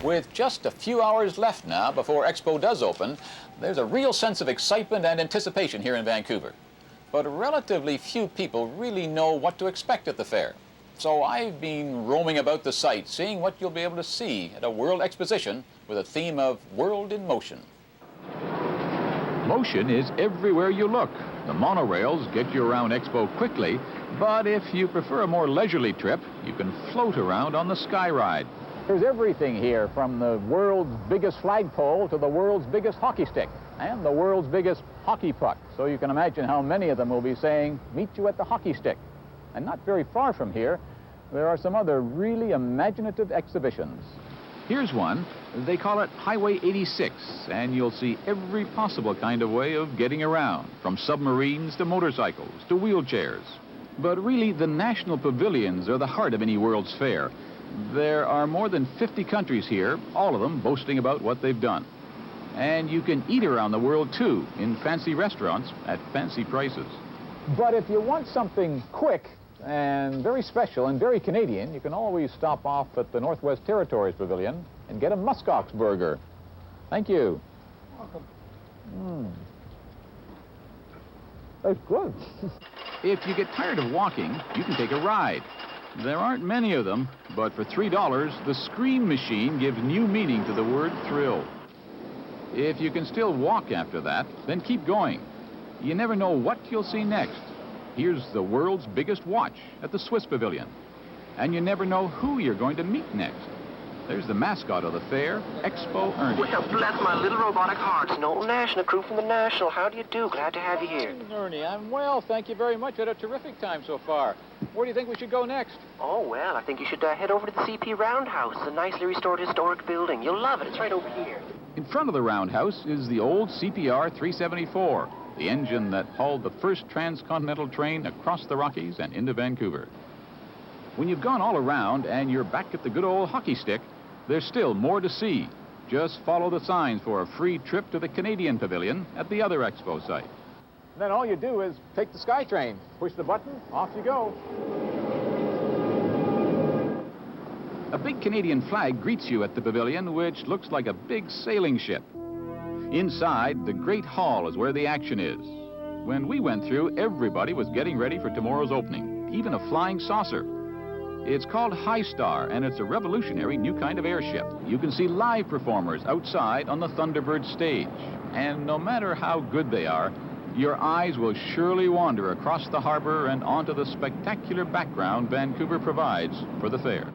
With just a few hours left now before Expo does open, there's a real sense of excitement and anticipation here in Vancouver. But relatively few people really know what to expect at the fair. So I've been roaming about the site, seeing what you'll be able to see at a World Exposition with a theme of World in Motion. Motion is everywhere you look. The monorails get you around Expo quickly, but if you prefer a more leisurely trip, you can float around on the Sky Ride. There's everything here, from the world's biggest flagpole to the world's biggest hockey stick and the world's biggest hockey puck. So you can imagine how many of them will be saying, meet you at the hockey stick. And not very far from here, there are some other really imaginative exhibitions. Here's one. They call it Highway 86, and you'll see every possible kind of way of getting around, from submarines to motorcycles to wheelchairs. But really, the national pavilions are the heart of any World's Fair. There are more than 50 countries here, all of them boasting about what they've done. And you can eat around the world, too, in fancy restaurants at fancy prices. But if you want something quick and very special and very Canadian, you can always stop off at the Northwest Territories Pavilion and get a muskox burger. Thank you. Welcome. That's good. If you get tired of walking, you can take a ride. There aren't many of them, but for $3, the Scream Machine gives new meaning to the word thrill. If you can still walk after that, then keep going. You never know what you'll see next. Here's the world's biggest watch at the Swiss Pavilion. And you never know who you're going to meet next. There's the mascot of the fair, Expo Ernie. Well, bless my little robotic heart. It's an old National crew from the National. How do you do? Glad to have you here. Ernie, I'm well, thank you very much. Had a terrific time so far. Where do you think we should go next? Oh, well, I think you should head over to the CP Roundhouse. It's a nicely restored historic building. You'll love it. It's right over here. In front of the Roundhouse is the old CPR 374, the engine that hauled the first transcontinental train across the Rockies and into Vancouver. When you've gone all around and you're back at the good old hockey stick, there's still more to see. Just follow the signs for a free trip to the Canadian Pavilion at the other Expo site. Then all you do is take the SkyTrain, push the button, off you go. A big Canadian flag greets you at the pavilion, which looks like a big sailing ship. Inside, the Great Hall is where the action is. When we went through, everybody was getting ready for tomorrow's opening, even a flying saucer. It's called High Star, and it's a revolutionary new kind of airship. You can see live performers outside on the Thunderbird stage. And no matter how good they are, your eyes will surely wander across the harbor and onto the spectacular background Vancouver provides for the fair.